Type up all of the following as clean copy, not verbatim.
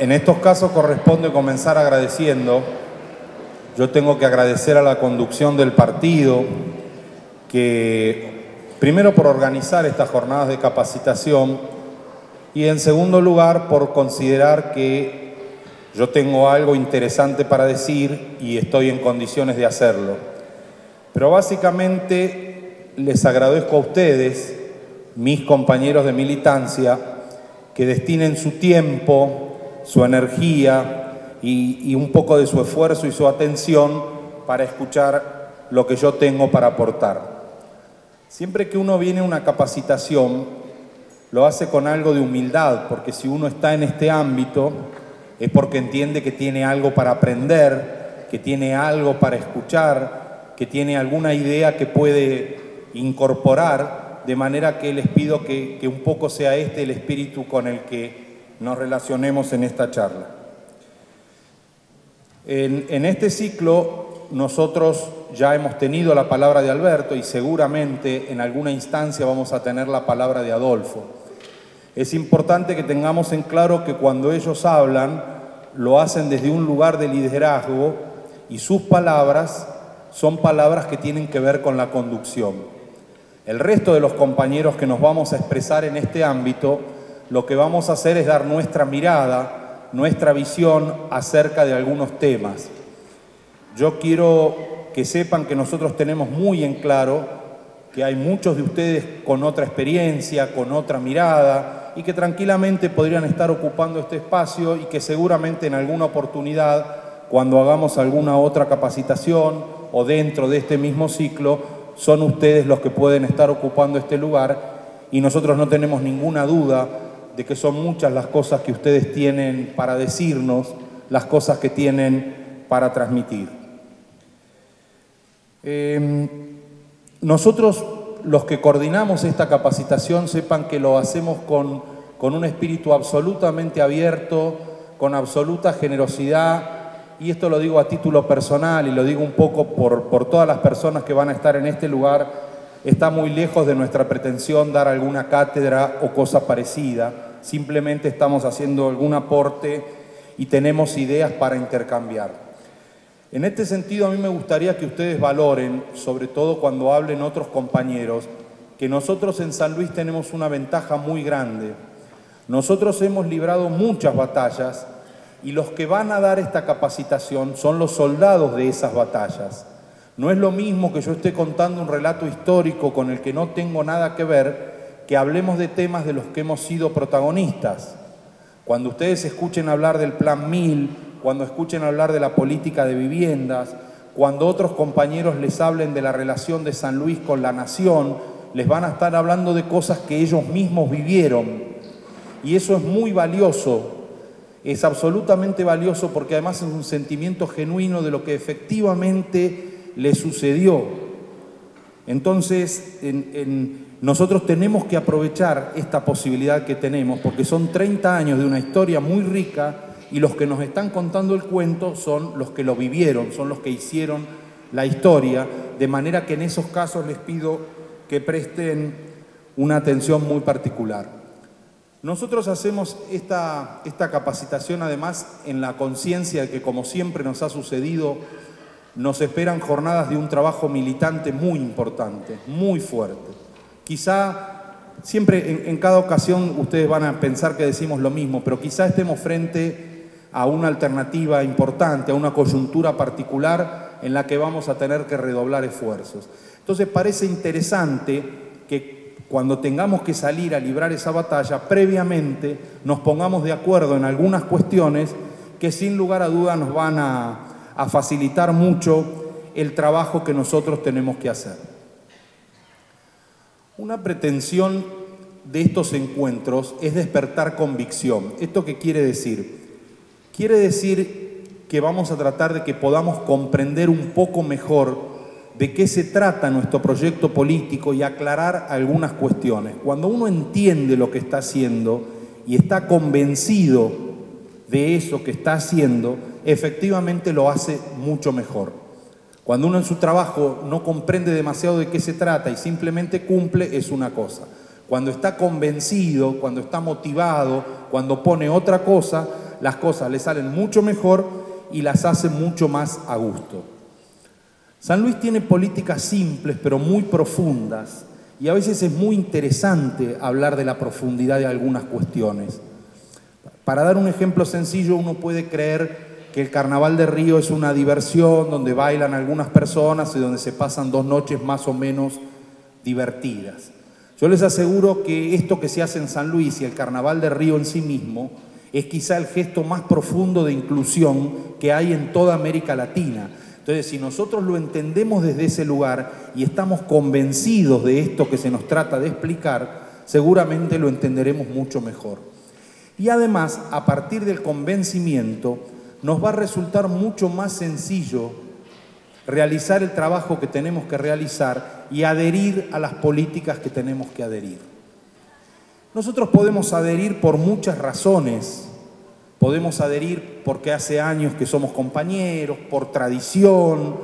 En estos casos corresponde comenzar agradeciendo. Yo tengo que agradecer a la conducción del partido, que primero por organizar estas jornadas de capacitación y en segundo lugar por considerar que yo tengo algo interesante para decir y estoy en condiciones de hacerlo. Pero básicamente les agradezco a ustedes, mis compañeros de militancia, que destinen su tiempo, su energía y un poco de su esfuerzo y su atención para escuchar lo que yo tengo para aportar. Siempre que uno viene a una capacitación, lo hace con algo de humildad, porque si uno está en este ámbito es porque entiende que tiene algo para aprender, que tiene algo para escuchar, que tiene alguna idea que puede incorporar, de manera que les pido que un poco sea este el espíritu con el que nos relacionemos en esta charla. En este ciclo nosotros ya hemos tenido la palabra de Alberto y seguramente en alguna instancia vamos a tener la palabra de Adolfo. Es importante que tengamos en claro que cuando ellos hablan, lo hacen desde un lugar de liderazgo y sus palabras son palabras que tienen que ver con la conducción. El resto de los compañeros que nos vamos a expresar en este ámbito, lo que vamos a hacer es dar nuestra mirada, nuestra visión acerca de algunos temas. Yo quiero que sepan que nosotros tenemos muy en claro que hay muchos de ustedes con otra experiencia, con otra mirada y que tranquilamente podrían estar ocupando este espacio y que seguramente en alguna oportunidad, cuando hagamos alguna otra capacitación o dentro de este mismo ciclo, son ustedes los que pueden estar ocupando este lugar y nosotros no tenemos ninguna duda de que son muchas las cosas que ustedes tienen para decirnos, las cosas que tienen para transmitir. Nosotros, los que coordinamos esta capacitación, sepan que lo hacemos con un espíritu absolutamente abierto, con absoluta generosidad, y esto lo digo a título personal y lo digo un poco por todas las personas que van a estar en este lugar. Está muy lejos de nuestra pretensión dar alguna cátedra o cosa parecida. Simplemente estamos haciendo algún aporte y tenemos ideas para intercambiar. En este sentido, a mí me gustaría que ustedes valoren, sobre todo cuando hablen otros compañeros, que nosotros en San Luis tenemos una ventaja muy grande. Nosotros hemos librado muchas batallas y los que van a dar esta capacitación son los soldados de esas batallas. No es lo mismo que yo esté contando un relato histórico con el que no tengo nada que ver, que hablemos de temas de los que hemos sido protagonistas. Cuando ustedes escuchen hablar del Plan 1000, cuando escuchen hablar de la política de viviendas, cuando otros compañeros les hablen de la relación de San Luis con la nación, les van a estar hablando de cosas que ellos mismos vivieron. Y eso es muy valioso, es absolutamente valioso porque además es un sentimiento genuino de lo que efectivamente le sucedió. Entonces, nosotros tenemos que aprovechar esta posibilidad que tenemos porque son 30 años de una historia muy rica y los que nos están contando el cuento son los que lo vivieron, son los que hicieron la historia, de manera que en esos casos les pido que presten una atención muy particular. Nosotros hacemos esta capacitación además en la conciencia de que, como siempre nos ha sucedido, nos esperan jornadas de un trabajo militante muy importante, muy fuerte. Quizá siempre en cada ocasión ustedes van a pensar que decimos lo mismo, pero quizá estemos frente a una alternativa importante, a una coyuntura particular en la que vamos a tener que redoblar esfuerzos. Entonces parece interesante que cuando tengamos que salir a librar esa batalla, previamente nos pongamos de acuerdo en algunas cuestiones que sin lugar a dudas nos van a facilitar mucho el trabajo que nosotros tenemos que hacer. Una pretensión de estos encuentros es despertar convicción. ¿Esto qué quiere decir? Quiere decir que vamos a tratar de que podamos comprender un poco mejor de qué se trata nuestro proyecto político y aclarar algunas cuestiones. Cuando uno entiende lo que está haciendo y está convencido de eso que está haciendo, efectivamente lo hace mucho mejor. Cuando uno en su trabajo no comprende demasiado de qué se trata y simplemente cumple, es una cosa. Cuando está convencido, cuando está motivado, cuando pone otra cosa, las cosas le salen mucho mejor y las hace mucho más a gusto. San Luis tiene políticas simples pero muy profundas y a veces es muy interesante hablar de la profundidad de algunas cuestiones. Para dar un ejemplo sencillo, uno puede creer que el Carnaval de Río es una diversión donde bailan algunas personas y donde se pasan 2 noches más o menos divertidas. Yo les aseguro que esto que se hace en San Luis y el Carnaval de Río en sí mismo es quizá el gesto más profundo de inclusión que hay en toda América Latina. Entonces, si nosotros lo entendemos desde ese lugar y estamos convencidos de esto que se nos trata de explicar, seguramente lo entenderemos mucho mejor. Y además, a partir del convencimiento, nos va a resultar mucho más sencillo realizar el trabajo que tenemos que realizar y adherir a las políticas que tenemos que adherir. Nosotros podemos adherir por muchas razones. Podemos adherir porque hace años que somos compañeros, por tradición,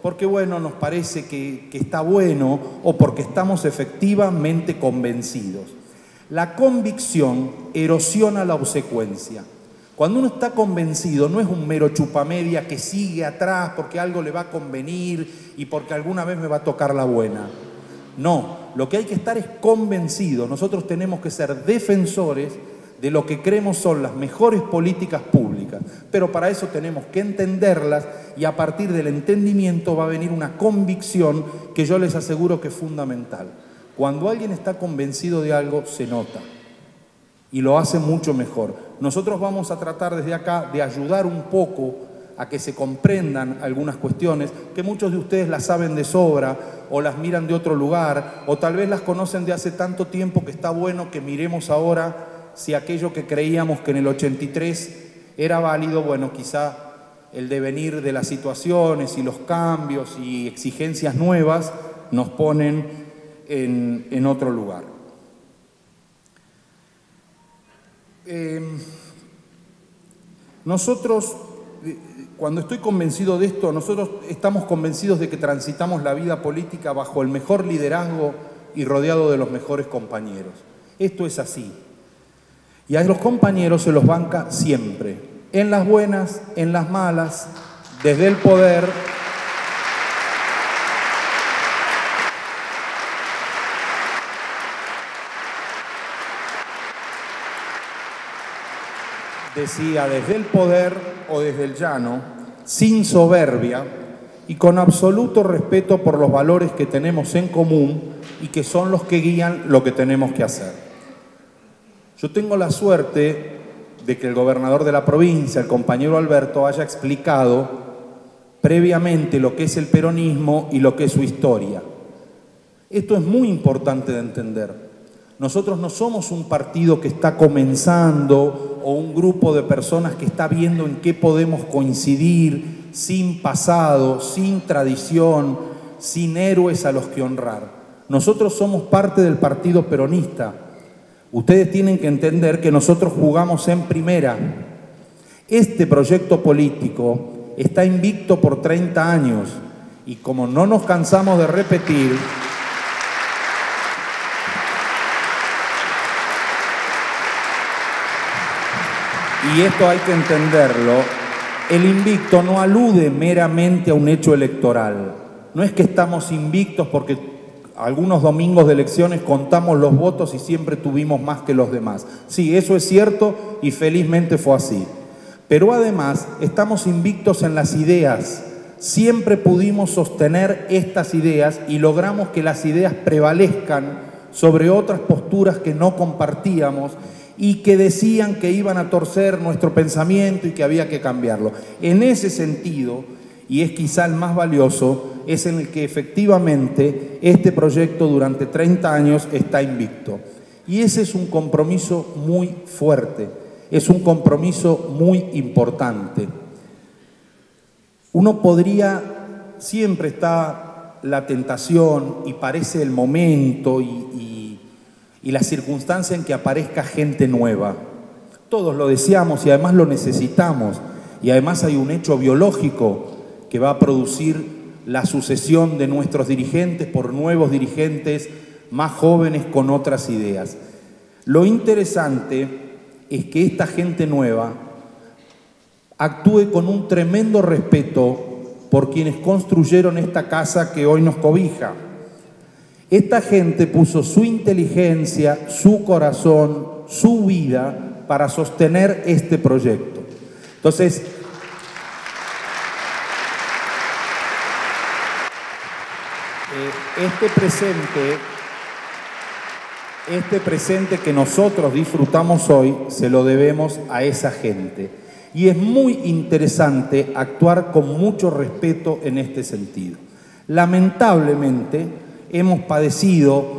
porque bueno, nos parece que está bueno o porque estamos efectivamente convencidos. La convicción erosiona la obsecuencia. Cuando uno está convencido, no es un mero chupamedia que sigue atrás porque algo le va a convenir y porque alguna vez me va a tocar la buena. No, lo que hay que estar es convencido. Nosotros tenemos que ser defensores de lo que creemos son las mejores políticas públicas, pero para eso tenemos que entenderlas y a partir del entendimiento va a venir una convicción que yo les aseguro que es fundamental. Cuando alguien está convencido de algo, se nota y lo hace mucho mejor. Nosotros vamos a tratar desde acá de ayudar un poco a que se comprendan algunas cuestiones que muchos de ustedes las saben de sobra o las miran de otro lugar o tal vez las conocen de hace tanto tiempo que está bueno que miremos ahora si aquello que creíamos que en el 83 era válido, bueno, quizá el devenir de las situaciones y los cambios y exigencias nuevas nos ponen en otro lugar. Nosotros, cuando estoy convencido de esto, nosotros estamos convencidos de que transitamos la vida política bajo el mejor liderazgo y rodeado de los mejores compañeros. Esto es así. Y a los compañeros se los banca siempre, en las buenas, en las malas, desde el poder. Decía, desde el poder o desde el llano, sin soberbia y con absoluto respeto por los valores que tenemos en común y que son los que guían lo que tenemos que hacer. Yo tengo la suerte de que el gobernador de la provincia, el compañero Alberto, haya explicado previamente lo que es el peronismo y lo que es su historia. Esto es muy importante de entender. Nosotros no somos un partido que está comenzando o un grupo de personas que está viendo en qué podemos coincidir, sin pasado, sin tradición, sin héroes a los que honrar. Nosotros somos parte del partido peronista. Ustedes tienen que entender que nosotros jugamos en primera. Este proyecto político está invicto por 30 años y como no nos cansamos de repetir, y esto hay que entenderlo, el invicto no alude meramente a un hecho electoral. No es que estamos invictos porque algunos domingos de elecciones contamos los votos y siempre tuvimos más que los demás. Sí, eso es cierto y felizmente fue así. Pero además estamos invictos en las ideas. Siempre pudimos sostener estas ideas y logramos que las ideas prevalezcan sobre otras posturas que no compartíamos y que decían que iban a torcer nuestro pensamiento y que había que cambiarlo. En ese sentido, y es quizá el más valioso, es en el que efectivamente este proyecto durante 30 años está invicto. Y ese es un compromiso muy fuerte, es un compromiso muy importante. Uno podría, siempre está la tentación y parece el momento y la circunstancia en que aparezca gente nueva. Todos lo deseamos y además lo necesitamos. Y además hay un hecho biológico que va a producir la sucesión de nuestros dirigentes por nuevos dirigentes más jóvenes con otras ideas. Lo interesante es que esta gente nueva actúe con un tremendo respeto por quienes construyeron esta casa que hoy nos cobija. Esta gente puso su inteligencia, su corazón, su vida para sostener este proyecto. Entonces, este presente que nosotros disfrutamos hoy se lo debemos a esa gente. Y es muy interesante actuar con mucho respeto en este sentido. Lamentablemente, hemos padecido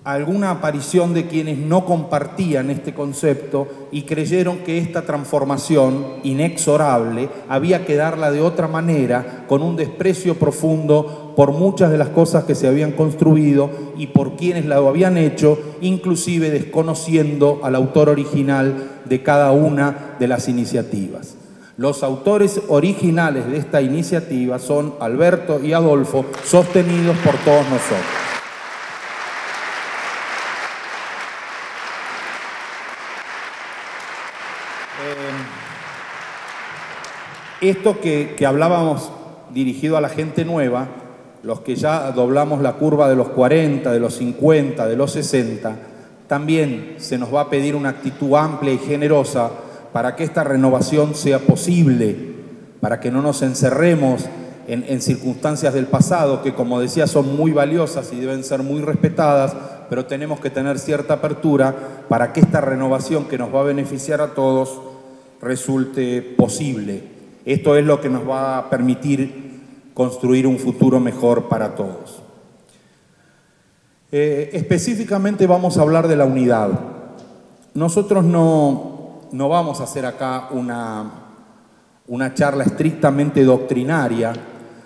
alguna aparición de quienes no compartían este concepto y creyeron que esta transformación inexorable había que darla de otra manera, con un desprecio profundo por muchas de las cosas que se habían construido y por quienes lo habían hecho, inclusive desconociendo al autor original de cada una de las iniciativas. Los autores originales de esta iniciativa son Alberto y Adolfo, sostenidos por todos nosotros. Esto que hablábamos dirigido a la gente nueva, los que ya doblamos la curva de los 40, de los 50, de los 60, también se nos va a pedir una actitud amplia y generosa para que esta renovación sea posible, para que no nos encerremos en circunstancias del pasado que, como decía, son muy valiosas y deben ser muy respetadas, pero tenemos que tener cierta apertura para que esta renovación que nos va a beneficiar a todos resulte posible. Esto es lo que nos va a permitir construir un futuro mejor para todos. Específicamente vamos a hablar de la unidad. Nosotros no vamos a hacer acá una charla estrictamente doctrinaria.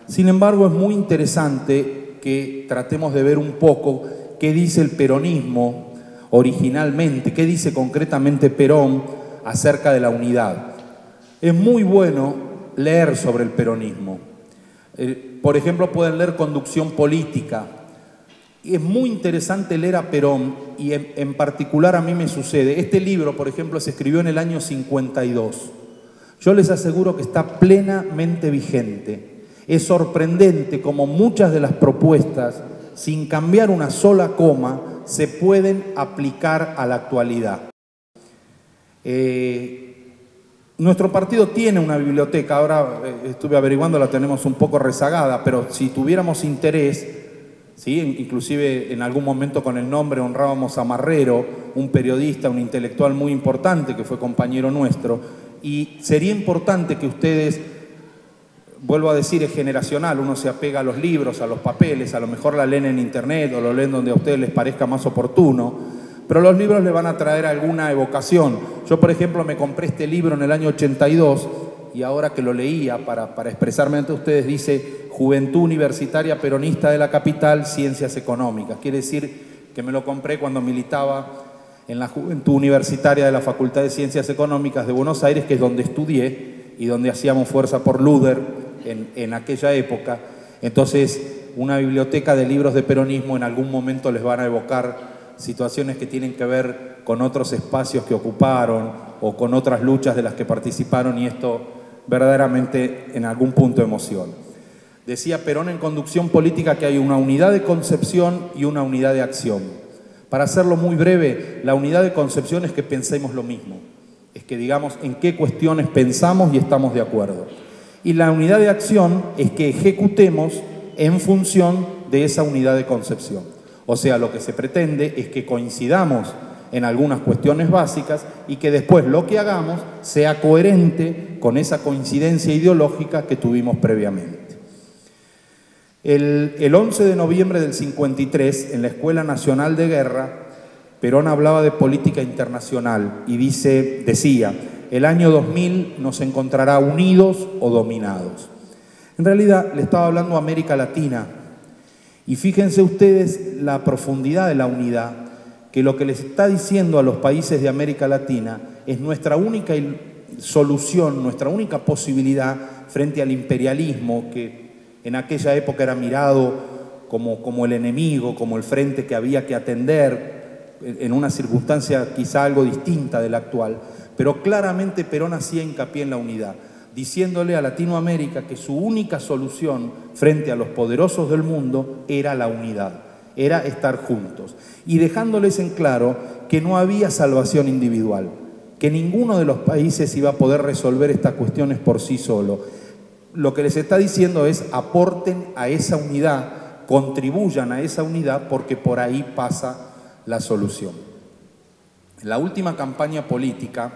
Sin embargo, es muy interesante que tratemos de ver un poco qué dice el peronismo originalmente, qué dice concretamente Perón acerca de la unidad. Es muy bueno leer sobre el peronismo. Por ejemplo, pueden leer Conducción Política. Es muy interesante leer a Perón y en particular a mí me sucede. Este libro, por ejemplo, se escribió en el año 52. Yo les aseguro que está plenamente vigente. Es sorprendente cómo muchas de las propuestas, sin cambiar una sola coma, se pueden aplicar a la actualidad. Nuestro partido tiene una biblioteca, ahora estuve averiguando, la tenemos un poco rezagada, pero si tuviéramos interés, ¿sí? Inclusive en algún momento con el nombre honrábamos a Marrero, un periodista, un intelectual muy importante que fue compañero nuestro, y sería importante que ustedes, vuelvo a decir, es generacional, uno se apega a los libros, a los papeles, a lo mejor la leen en internet o lo leen donde a ustedes les parezca más oportuno, pero los libros le van a traer alguna evocación. Yo, por ejemplo, me compré este libro en el año 82 y ahora que lo leía para expresarme ante ustedes, dice Juventud Universitaria Peronista de la Capital, Ciencias Económicas. Quiere decir que me lo compré cuando militaba en la Juventud Universitaria de la Facultad de Ciencias Económicas de Buenos Aires, que es donde estudié y donde hacíamos fuerza por Luder en aquella época. Entonces, una biblioteca de libros de peronismo en algún momento les van a evocar situaciones que tienen que ver con otros espacios que ocuparon o con otras luchas de las que participaron, y esto verdaderamente en algún punto emociona. Decía Perón en Conducción Política que hay una unidad de concepción y una unidad de acción. Para hacerlo muy breve, la unidad de concepción es que pensemos lo mismo, es que digamos en qué cuestiones pensamos y estamos de acuerdo. Y la unidad de acción es que ejecutemos en función de esa unidad de concepción. O sea, lo que se pretende es que coincidamos en algunas cuestiones básicas y que después lo que hagamos sea coherente con esa coincidencia ideológica que tuvimos previamente. El 11 de noviembre del 53, en la Escuela Nacional de Guerra, Perón hablaba de política internacional y decía, el año 2000 nos encontrará unidos o dominados. En realidad le estaba hablando a América Latina. Y fíjense ustedes la profundidad de la unidad, que lo que les está diciendo a los países de América Latina es nuestra única solución, nuestra única posibilidad frente al imperialismo, que en aquella época era mirado como el enemigo, como el frente que había que atender, en una circunstancia quizá algo distinta de la actual. pero claramente Perón hacía hincapié en la unidad, diciéndole a Latinoamérica que su única solución frente a los poderosos del mundo era la unidad, era estar juntos, y dejándoles en claro que no había salvación individual, que ninguno de los países iba a poder resolver estas cuestiones por sí solo. Lo que les está diciendo es: aporten a esa unidad, contribuyan a esa unidad, porque por ahí pasa la solución. En la última campaña política,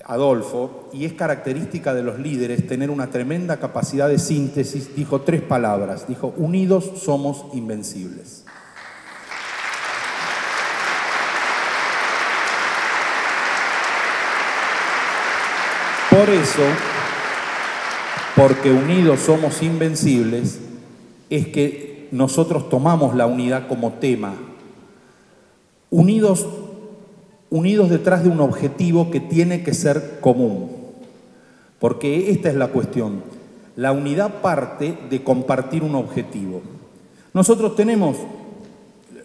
Adolfo, y es característica de los líderes tener una tremenda capacidad de síntesis, dijo 3 palabras, dijo: unidos somos invencibles. Por eso, porque unidos somos invencibles, es que nosotros tomamos la unidad como tema. Unidos detrás de un objetivo que tiene que ser común. Porque esta es la cuestión. La unidad parte de compartir un objetivo. Nosotros tenemos,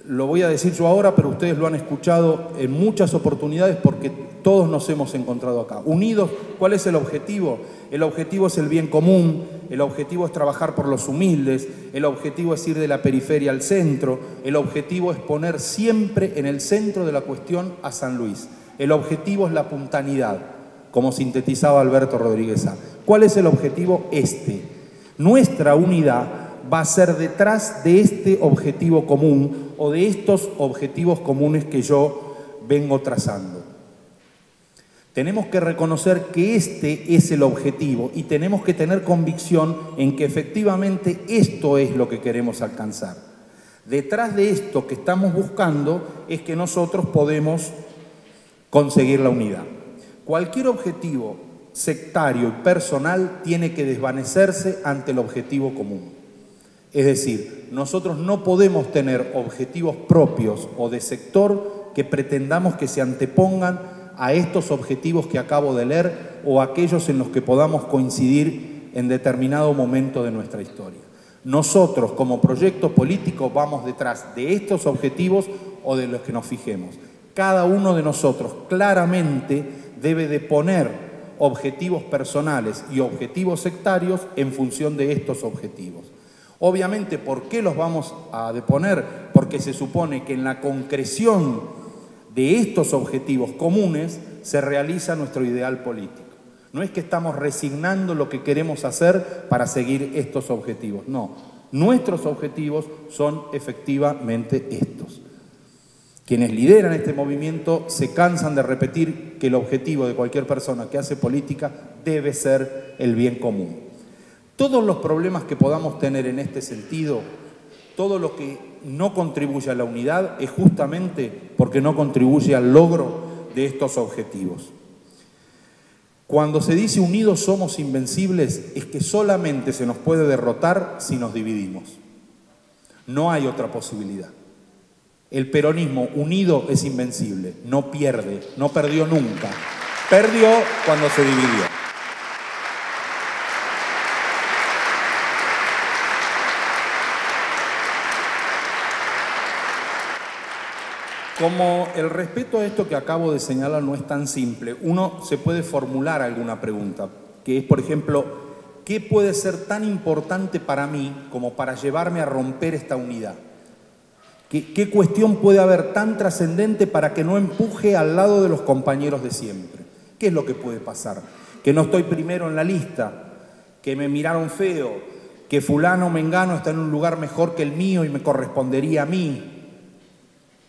lo voy a decir yo ahora, pero ustedes lo han escuchado en muchas oportunidades porque todos nos hemos encontrado acá. Unidos, ¿cuál es el objetivo? El objetivo es el bien común, el objetivo es trabajar por los humildes, el objetivo es ir de la periferia al centro, el objetivo es poner siempre en el centro de la cuestión a San Luis. El objetivo es la puntanidad, como sintetizaba Alberto Rodríguez Sá. ¿Cuál es el objetivo? Nuestra unidad va a ser detrás de este objetivo común o de estos objetivos comunes que yo vengo trazando. Tenemos que reconocer que este es el objetivo y tenemos que tener convicción en que efectivamente esto es lo que queremos alcanzar. Detrás de esto que estamos buscando es que nosotros podemos conseguir la unidad. Cualquier objetivo sectario y personal tiene que desvanecerse ante el objetivo común. Es decir, nosotros no podemos tener objetivos propios o de sector que pretendamos que se antepongan a estos objetivos que acabo de leer o aquellos en los que podamos coincidir en determinado momento de nuestra historia. Nosotros, como proyecto político, vamos detrás de estos objetivos o de los que nos fijemos. Cada uno de nosotros claramente debe de poner objetivos personales y objetivos sectarios en función de estos objetivos. Obviamente, ¿por qué los vamos a deponer? Porque se supone que en la concreción de estos objetivos comunes se realiza nuestro ideal político. No es que estamos resignando lo que queremos hacer para seguir estos objetivos, no. Nuestros objetivos son efectivamente estos. Quienes lideran este movimiento se cansan de repetir que el objetivo de cualquier persona que hace política debe ser el bien común. Todos los problemas que podamos tener en este sentido, todo lo que no contribuye a la unidad es justamente porque no contribuye al logro de estos objetivos. Cuando se dice unidos somos invencibles, es que solamente se nos puede derrotar si nos dividimos. No hay otra posibilidad. El peronismo unido es invencible, no pierde, no perdió nunca. Perdió cuando se dividió. Como el respeto a esto que acabo de señalar no es tan simple, uno se puede formular alguna pregunta, que es, por ejemplo, ¿qué puede ser tan importante para mí como para llevarme a romper esta unidad? ¿Qué cuestión puede haber tan trascendente para que no empuje al lado de los compañeros de siempre? ¿Qué es lo que puede pasar? Que no estoy primero en la lista, que me miraron feo, que fulano o mengano está en un lugar mejor que el mío y me correspondería a mí.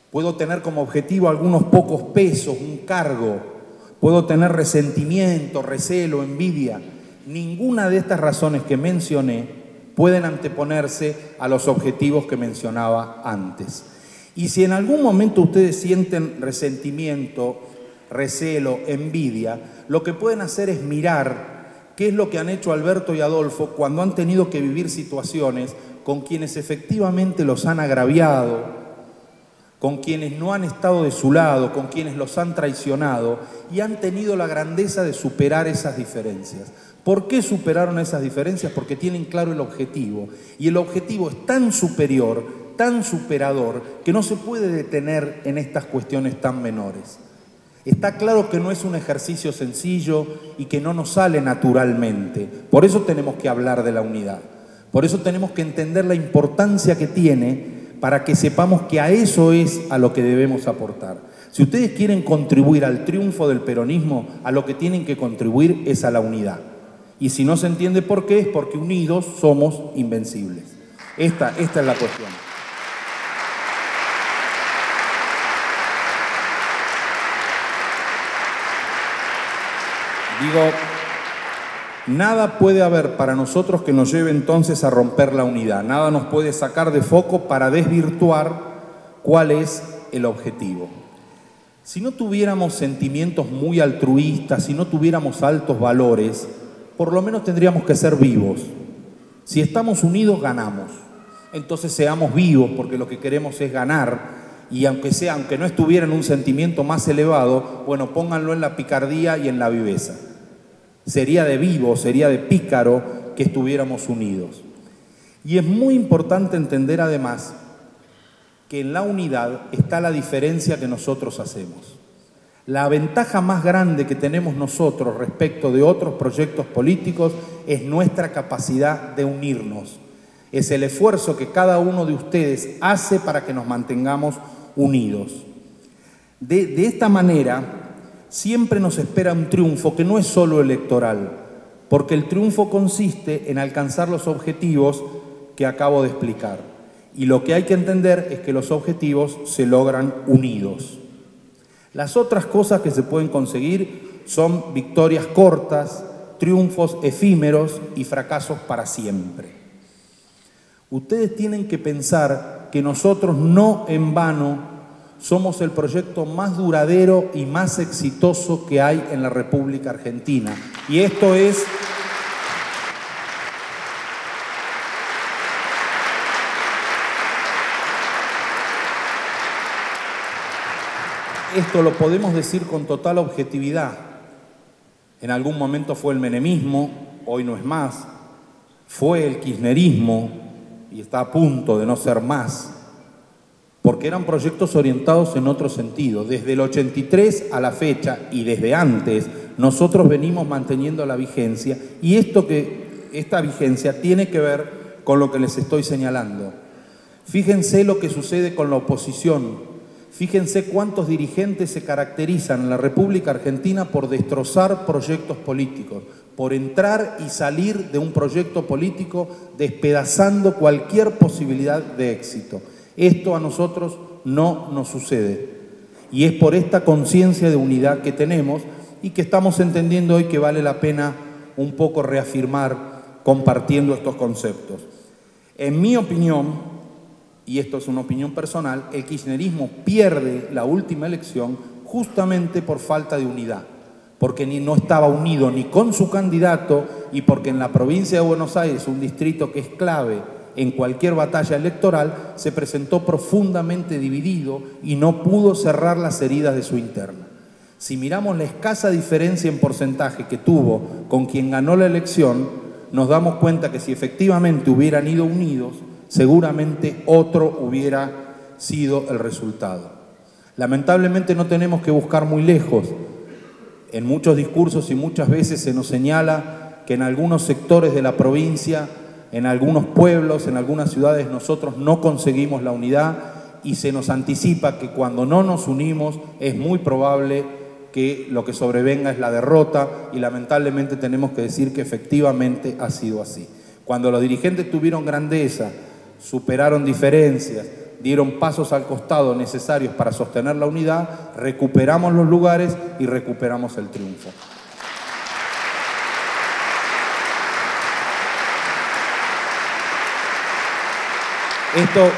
Puedo tener como objetivo algunos pocos pesos, un cargo. Puedo tener resentimiento, recelo, envidia. Ninguna de estas razones que mencioné pueden anteponerse a los objetivos que mencionaba antes. Y si en algún momento ustedes sienten resentimiento, recelo, envidia, lo que pueden hacer es mirar qué es lo que han hecho Alberto y Adolfo cuando han tenido que vivir situaciones con quienes efectivamente los han agraviado, con quienes no han estado de su lado, con quienes los han traicionado y han tenido la grandeza de superar esas diferencias. ¿Por qué superaron esas diferencias? Porque tienen claro el objetivo. Y el objetivo es tan superior, tan superador, que no se puede detener en estas cuestiones tan menores. Está claro que no es un ejercicio sencillo y que no nos sale naturalmente. Por eso tenemos que hablar de la unidad. Por eso tenemos que entender la importancia que tiene para que sepamos que a eso es a lo que debemos aportar. Si ustedes quieren contribuir al triunfo del peronismo, a lo que tienen que contribuir es a la unidad. Y si no se entiende por qué, es porque unidos somos invencibles. Esta es la cuestión. Digo, nada puede haber para nosotros que nos lleve entonces a romper la unidad. Nada nos puede sacar de foco para desvirtuar cuál es el objetivo. Si no tuviéramos sentimientos muy altruistas, si no tuviéramos altos valores, por lo menos tendríamos que ser vivos. Si estamos unidos, ganamos. Entonces seamos vivos, porque lo que queremos es ganar. Y aunque no estuvieran un sentimiento más elevado, bueno, pónganlo en la picardía y en la viveza. Sería de vivo, sería de pícaro que estuviéramos unidos. Y es muy importante entender además que en la unidad está la diferencia que nosotros hacemos. La ventaja más grande que tenemos nosotros respecto de otros proyectos políticos es nuestra capacidad de unirnos. Es el esfuerzo que cada uno de ustedes hace para que nos mantengamos unidos. De esta manera, siempre nos espera un triunfo que no es solo electoral, porque el triunfo consiste en alcanzar los objetivos que acabo de explicar. Y lo que hay que entender es que los objetivos se logran unidos. Las otras cosas que se pueden conseguir son victorias cortas, triunfos efímeros y fracasos para siempre. Ustedes tienen que pensar que nosotros no en vano somos el proyecto más duradero y más exitoso que hay en la República Argentina. Y esto lo podemos decir con total objetividad. En algún momento fue el menemismo, hoy no es más. Fue el kirchnerismo y está a punto de no ser más. Porque eran proyectos orientados en otro sentido. Desde el 83 a la fecha y desde antes, nosotros venimos manteniendo la vigencia y esta vigencia tiene que ver con lo que les estoy señalando. Fíjense lo que sucede con la oposición. Fíjense cuántos dirigentes se caracterizan en la República Argentina por destrozar proyectos políticos, por entrar y salir de un proyecto político despedazando cualquier posibilidad de éxito. Esto a nosotros no nos sucede. Y es por esta conciencia de unidad que tenemos y que estamos entendiendo hoy que vale la pena un poco reafirmar compartiendo estos conceptos. En mi opinión, y esto es una opinión personal, el kirchnerismo pierde la última elección justamente por falta de unidad, porque no estaba unido ni con su candidato y porque en la provincia de Buenos Aires, un distrito que es clave en cualquier batalla electoral, se presentó profundamente dividido y no pudo cerrar las heridas de su interna. Si miramos la escasa diferencia en porcentaje que tuvo con quien ganó la elección, nos damos cuenta que si efectivamente hubieran ido unidos, seguramente otro hubiera sido el resultado. Lamentablemente no tenemos que buscar muy lejos. En muchos discursos y muchas veces se nos señala que en algunos sectores de la provincia, en algunos pueblos, en algunas ciudades, nosotros no conseguimos la unidad y se nos anticipa que cuando no nos unimos es muy probable que lo que sobrevenga es la derrota y lamentablemente tenemos que decir que efectivamente ha sido así. Cuando los dirigentes tuvieron grandeza, superaron diferencias, dieron pasos al costado necesarios para sostener la unidad, recuperamos los lugares y recuperamos el triunfo. Esto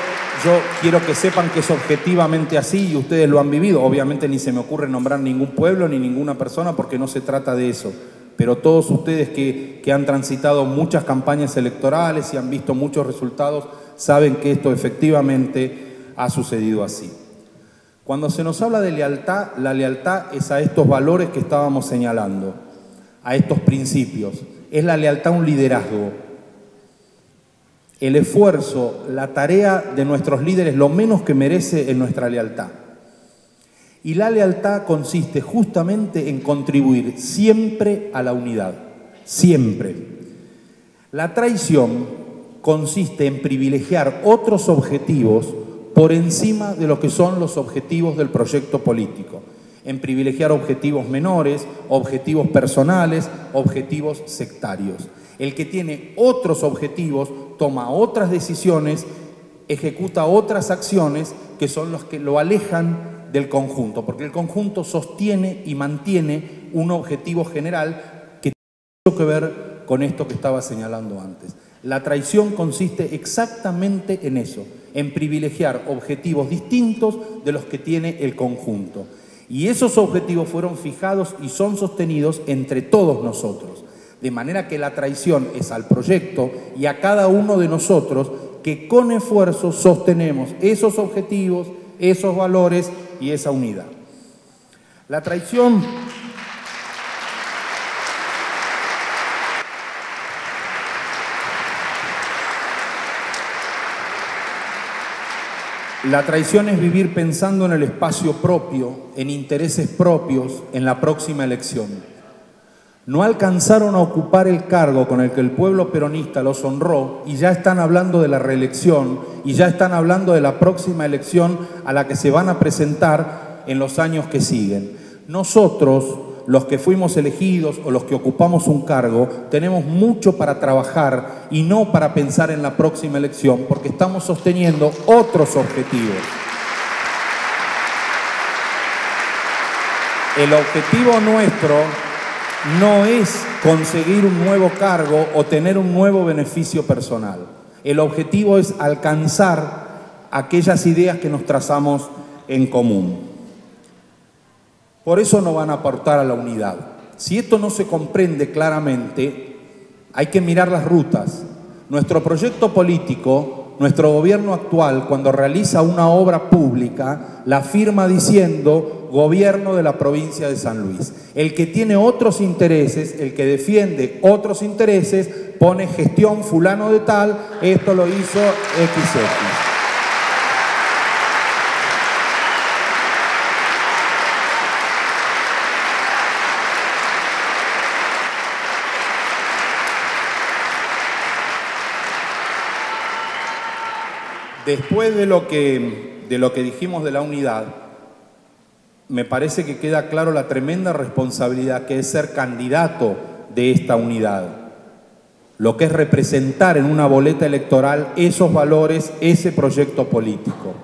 yo quiero que sepan que es objetivamente así y ustedes lo han vivido. Obviamente ni se me ocurre nombrar ningún pueblo ni ninguna persona porque no se trata de eso. Pero todos ustedes que han transitado muchas campañas electorales y han visto muchos resultados, saben que esto efectivamente ha sucedido así. Cuando se nos habla de lealtad, la lealtad es a estos valores que estábamos señalando, a estos principios. Es la lealtad a un liderazgo. El esfuerzo, la tarea de nuestros líderes, lo menos que merece es nuestra lealtad. Y la lealtad consiste justamente en contribuir siempre a la unidad, siempre. La traición consiste en privilegiar otros objetivos por encima de lo que son los objetivos del proyecto político, en privilegiar objetivos menores, objetivos personales, objetivos sectarios. El que tiene otros objetivos toma otras decisiones, ejecuta otras acciones que son los que lo alejan del conjunto, porque el conjunto sostiene y mantiene un objetivo general que tiene mucho que ver con esto que estaba señalando antes. La traición consiste exactamente en eso, en privilegiar objetivos distintos de los que tiene el conjunto. Y esos objetivos fueron fijados y son sostenidos entre todos nosotros. De manera que la traición es al proyecto y a cada uno de nosotros que con esfuerzo sostenemos esos objetivos, esos valores y esa unidad. La traición es vivir pensando en el espacio propio, en intereses propios, en la próxima elección. No alcanzaron a ocupar el cargo con el que el pueblo peronista los honró y ya están hablando de la reelección y ya están hablando de la próxima elección a la que se van a presentar en los años que siguen. Nosotros, los que fuimos elegidos o los que ocupamos un cargo, tenemos mucho para trabajar y no para pensar en la próxima elección porque estamos sosteniendo otros objetivos. El objetivo nuestro no es conseguir un nuevo cargo o tener un nuevo beneficio personal. El objetivo es alcanzar aquellas ideas que nos trazamos en común. Por eso no van a aportar a la unidad. Si esto no se comprende claramente, hay que mirar las rutas. Nuestro proyecto político, nuestro gobierno actual, cuando realiza una obra pública, la firma diciendo Gobierno de la provincia de San Luis. El que tiene otros intereses, el que defiende otros intereses, pone gestión fulano de tal, esto lo hizo XX. Después de lo que dijimos de la unidad, me parece que queda claro la tremenda responsabilidad que es ser candidato de esta unidad. Lo que es representar en una boleta electoral esos valores, ese proyecto político.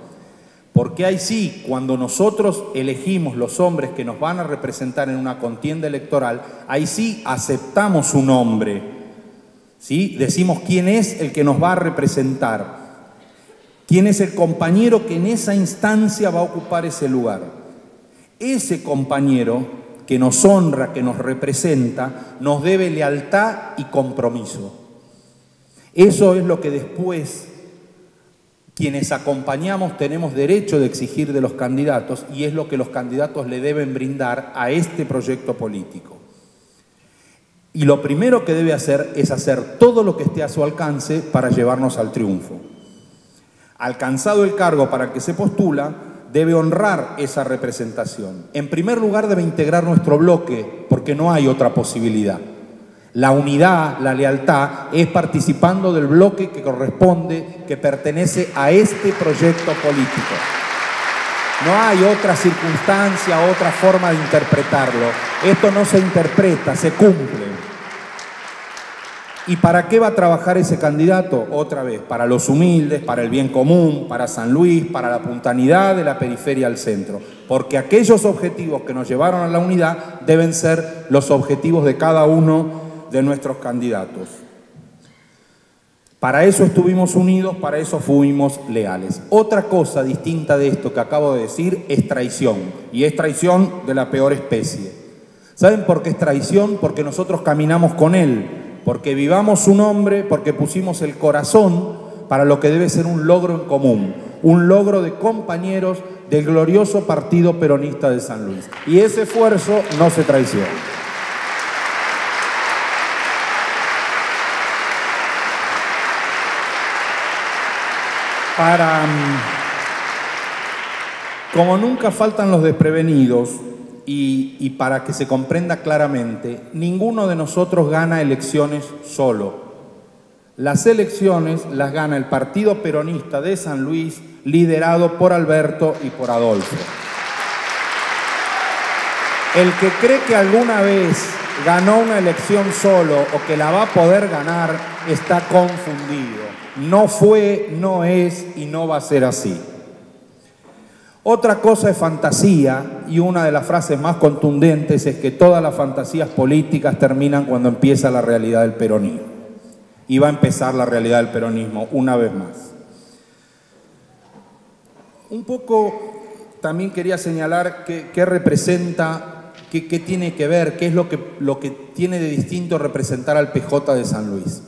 Porque ahí sí, cuando nosotros elegimos los hombres que nos van a representar en una contienda electoral, ahí sí aceptamos su nombre, ¿sí? Decimos quién es el que nos va a representar. ¿Quién es el compañero que en esa instancia va a ocupar ese lugar? Ese compañero que nos honra, que nos representa, nos debe lealtad y compromiso. Eso es lo que después, quienes acompañamos, tenemos derecho de exigir de los candidatos y es lo que los candidatos le deben brindar a este proyecto político. Y lo primero que debe hacer es hacer todo lo que esté a su alcance para llevarnos al triunfo. Alcanzado el cargo para el que se postula, debe honrar esa representación. En primer lugar, debe integrar nuestro bloque, porque no hay otra posibilidad. La unidad, la lealtad, es participando del bloque que corresponde, que pertenece a este proyecto político. No hay otra circunstancia, otra forma de interpretarlo. Esto no se interpreta, se cumple. ¿Y para qué va a trabajar ese candidato? Otra vez, para los humildes, para el bien común, para San Luis, para la puntanidad de la periferia al centro. Porque aquellos objetivos que nos llevaron a la unidad deben ser los objetivos de cada uno de nuestros candidatos. Para eso estuvimos unidos, para eso fuimos leales. Otra cosa distinta de esto que acabo de decir es traición. Y es traición de la peor especie. ¿Saben por qué es traición? Porque nosotros caminamos con él. Porque vivamos su nombre, porque pusimos el corazón para lo que debe ser un logro en común, un logro de compañeros del glorioso Partido Peronista de San Luis. Y ese esfuerzo no se traiciona. Como nunca faltan los desprevenidos, y para que se comprenda claramente, ninguno de nosotros gana elecciones solo. Las elecciones las gana el Partido Peronista de San Luis, liderado por Alberto y por Adolfo. El que cree que alguna vez ganó una elección solo o que la va a poder ganar está confundido. No fue, no es y no va a ser así. Otra cosa es fantasía, y una de las frases más contundentes es que todas las fantasías políticas terminan cuando empieza la realidad del peronismo. Y va a empezar la realidad del peronismo una vez más. Un poco también quería señalar qué representa, qué tiene que ver, qué es lo que tiene de distinto representar al PJ de San Luis.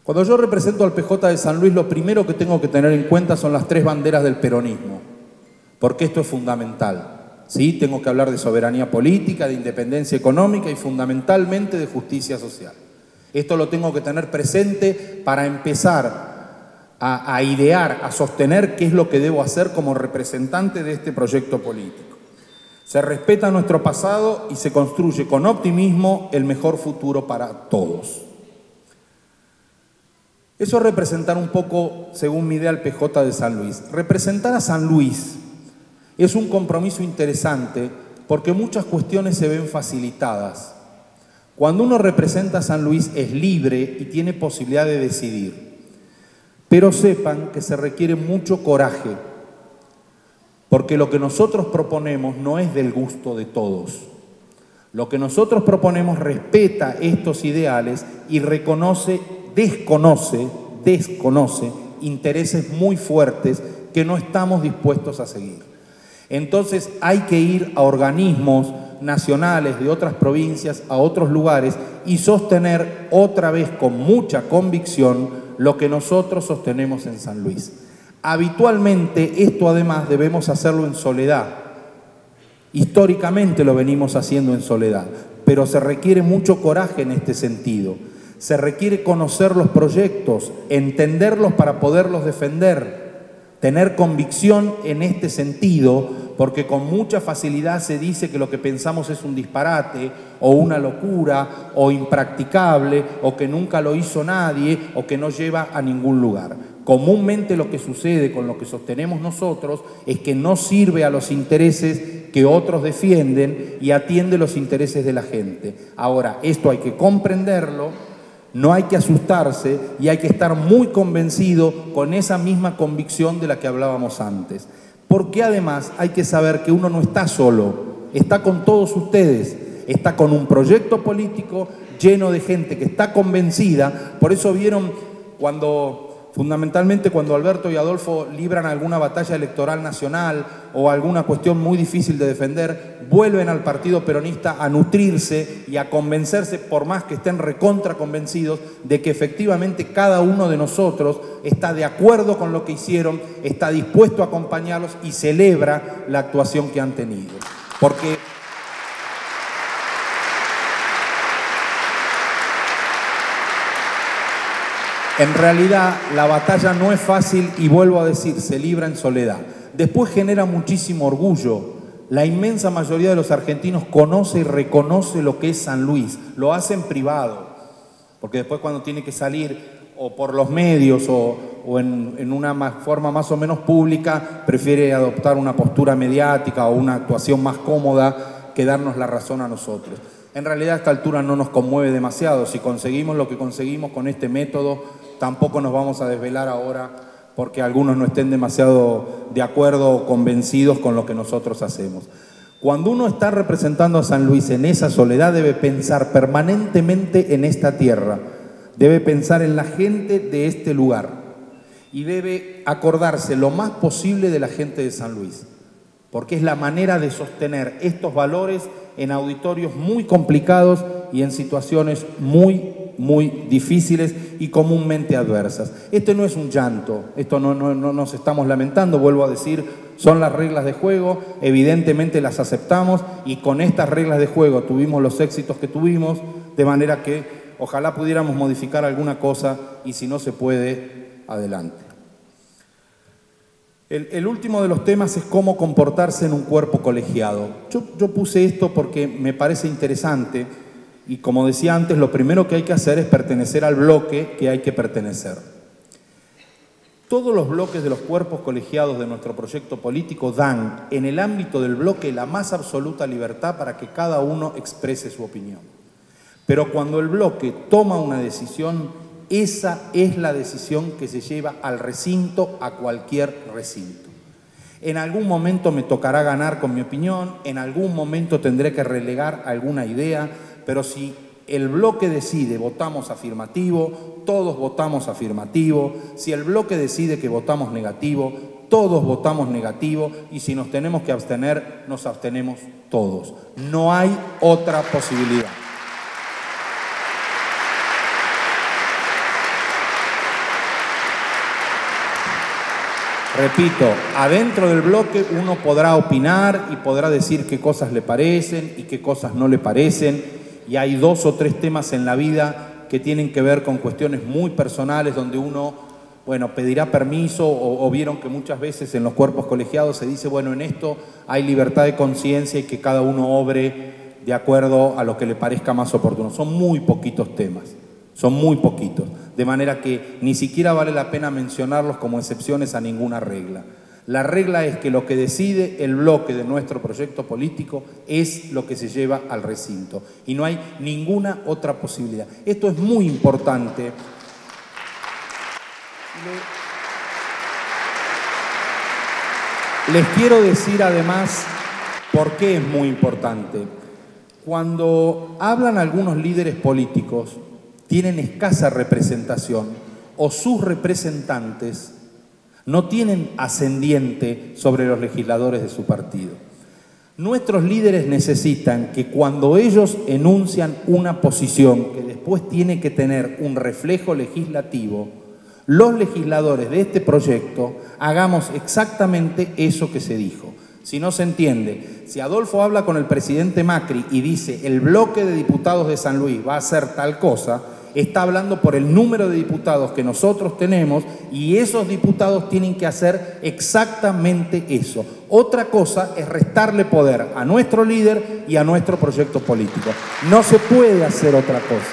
Cuando yo represento al PJ de San Luis, lo primero que tengo que tener en cuenta son las tres banderas del peronismo. Porque esto es fundamental, ¿sí? Tengo que hablar de soberanía política, de independencia económica y fundamentalmente de justicia social. Esto lo tengo que tener presente para empezar a idear, a sostener qué es lo que debo hacer como representante de este proyecto político. Se respeta nuestro pasado y se construye con optimismo el mejor futuro para todos. Eso es representar un poco, según mi idea, al PJ de San Luis. Representar a San Luis es un compromiso interesante porque muchas cuestiones se ven facilitadas. Cuando uno representa a San Luis es libre y tiene posibilidad de decidir. Pero sepan que se requiere mucho coraje, porque lo que nosotros proponemos no es del gusto de todos. Lo que nosotros proponemos respeta estos ideales y desconoce intereses muy fuertes que no estamos dispuestos a seguir. Entonces hay que ir a organismos nacionales de otras provincias, a otros lugares y sostener otra vez con mucha convicción lo que nosotros sostenemos en San Luis. Habitualmente esto además debemos hacerlo en soledad. Históricamente lo venimos haciendo en soledad, pero se requiere mucho coraje en este sentido. Se requiere conocer los proyectos, entenderlos para poderlos defender, tener convicción en este sentido, porque con mucha facilidad se dice que lo que pensamos es un disparate, o una locura, o impracticable, o que nunca lo hizo nadie, o que no lleva a ningún lugar. Comúnmente lo que sucede con lo que sostenemos nosotros es que no sirve a los intereses que otros defienden y atiende los intereses de la gente. Ahora, esto hay que comprenderlo. No hay que asustarse y hay que estar muy convencido con esa misma convicción de la que hablábamos antes. Porque además hay que saber que uno no está solo, está con todos ustedes, está con un proyecto lleno de gente que está convencida. Por eso vieron fundamentalmente cuando Alberto y Adolfo libran alguna batalla electoral nacional o alguna cuestión muy difícil de defender, vuelven al Partido Peronista a nutrirse y a convencerse, por más que estén recontra convencidos, de que efectivamente cada uno de nosotros está de acuerdo con lo que hicieron, está dispuesto a acompañarlos y celebra la actuación que han tenido. Porque en realidad la batalla no es fácil y vuelvo a decir, se libra en soledad. Después genera muchísimo orgullo. La inmensa mayoría de los argentinos conoce y reconoce lo que es San Luis. Lo hace en privado, porque después cuando tiene que salir o por los medios o en una forma más o menos pública, prefiere adoptar una postura mediática o una actuación más cómoda que darnos la razón a nosotros. En realidad a esta altura no nos conmueve demasiado. Si conseguimos lo que conseguimos con este método, tampoco nos vamos a desvelar ahora porque algunos no estén demasiado de acuerdo o convencidos con lo que nosotros hacemos. Cuando uno está representando a San Luis en esa soledad, debe pensar permanentemente en esta tierra, debe pensar en la gente de este lugar y debe acordarse lo más posible de la gente de San Luis, porque es la manera de sostener estos valores en auditorios muy complicados y en situaciones muy difíciles y comúnmente adversas. Esto no es un llanto, esto no nos estamos lamentando, vuelvo a decir, son las reglas de juego, evidentemente las aceptamos y con estas reglas de juego tuvimos los éxitos que tuvimos, de manera que ojalá pudiéramos modificar alguna cosa y si no se puede, adelante. El último de los temas es cómo comportarse en un cuerpo colegiado. Yo puse esto porque me parece interesante y, como decía antes, lo primero que hay que hacer es pertenecer al bloque que hay que pertenecer. Todos los bloques de los cuerpos colegiados de nuestro proyecto político dan en el ámbito del bloque la más absoluta libertad para que cada uno exprese su opinión. Pero cuando el bloque toma una decisión, esa es la decisión que se lleva al recinto, a cualquier recinto. En algún momento me tocará ganar con mi opinión, en algún momento tendré que relegar alguna idea, pero si el bloque decide votamos afirmativo, todos votamos afirmativo. Si el bloque decide que votamos negativo, todos votamos negativo, y si nos tenemos que abstener, nos abstenemos todos. No hay otra posibilidad. Repito, adentro del bloque uno podrá opinar y podrá decir qué cosas le parecen y qué cosas no le parecen, y hay 2 o 3 temas en la vida que tienen que ver con cuestiones muy personales donde uno, bueno, pedirá permiso o vieron que muchas veces en los cuerpos colegiados se dice, bueno, en esto hay libertad de conciencia y que cada uno obre de acuerdo a lo que le parezca más oportuno. Son muy poquitos temas. Son muy poquitos, de manera que ni siquiera vale la pena mencionarlos como excepciones a ninguna regla. La regla es que lo que decide el bloque de nuestro proyecto político es lo que se lleva al recinto y no hay ninguna otra posibilidad. Esto es muy importante. Les quiero decir además por qué es muy importante. Cuando hablan algunos líderes políticos, tienen escasa representación o sus representantes no tienen ascendiente sobre los legisladores de su partido. Nuestros líderes necesitan que cuando ellos enuncian una posición que después tiene que tener un reflejo legislativo, los legisladores de este proyecto hagamos exactamente eso que se dijo. Si no se entiende, si Adolfo habla con el presidente Macri y dice el bloque de diputados de San Luis va a hacer tal cosa, está hablando por el número de diputados que nosotros tenemos y esos diputados tienen que hacer exactamente eso. Otra cosa es restarle poder a nuestro líder y a nuestro proyecto político. No se puede hacer otra cosa.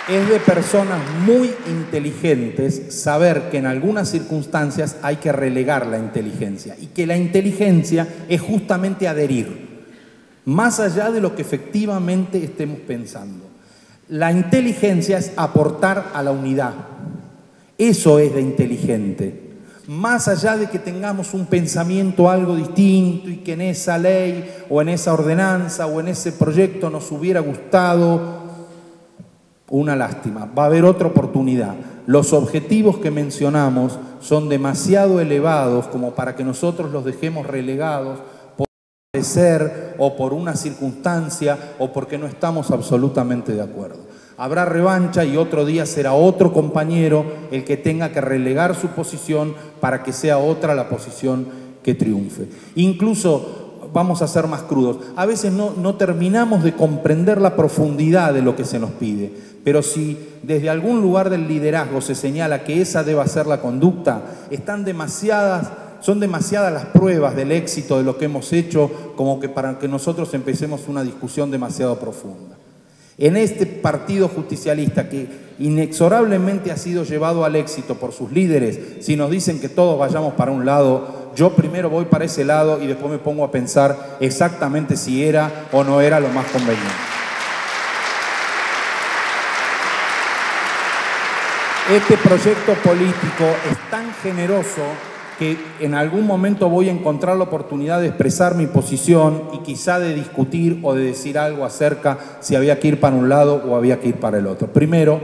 Es de personas muy inteligentes saber que en algunas circunstancias hay que relegar la inteligencia y que la inteligencia es justamente adherir, más allá de lo que efectivamente estemos pensando. La inteligencia es aportar a la unidad. Eso es de inteligente. Más allá de que tengamos un pensamiento algo distinto y que en esa ley o en esa ordenanza o en ese proyecto nos hubiera gustado, una lástima, va a haber otra oportunidad. Los objetivos que mencionamos son demasiado elevados como para que nosotros los dejemos relegados por parecer o por una circunstancia o porque no estamos absolutamente de acuerdo. Habrá revancha y otro día será otro compañero el que tenga que relegar su posición para que sea otra la posición que triunfe. Incluso, vamos a ser más crudos, a veces no terminamos de comprender la profundidad de lo que se nos pide, pero si desde algún lugar del liderazgo se señala que esa deba ser la conducta, son demasiadas las pruebas del éxito de lo que hemos hecho como que para que nosotros empecemos una discusión demasiado profunda. En este partido justicialista que inexorablemente ha sido llevado al éxito por sus líderes, si nos dicen que todos vayamos para un lado, yo primero voy para ese lado y después me pongo a pensar exactamente si era o no era lo más conveniente. Este proyecto político es tan generoso que en algún momento voy a encontrar la oportunidad de expresar mi posición y quizá de discutir o de decir algo acerca si había que ir para un lado o había que ir para el otro. Primero,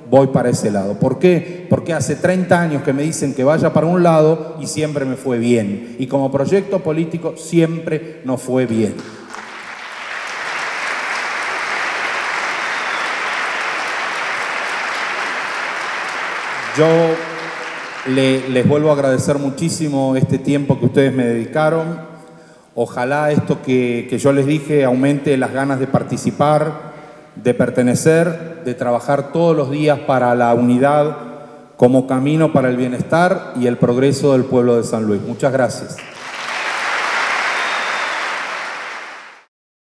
voy para ese lado. ¿Por qué? Porque hace 30 años que me dicen que vaya para un lado y siempre me fue bien. Y como proyecto político siempre nos fue bien. Yo les vuelvo a agradecer muchísimo este tiempo que ustedes me dedicaron. Ojalá esto que yo les dije aumente las ganas de participar de pertenecer, de trabajar todos los días para la unidad como camino para el bienestar y el progreso del pueblo de San Luis. Muchas gracias.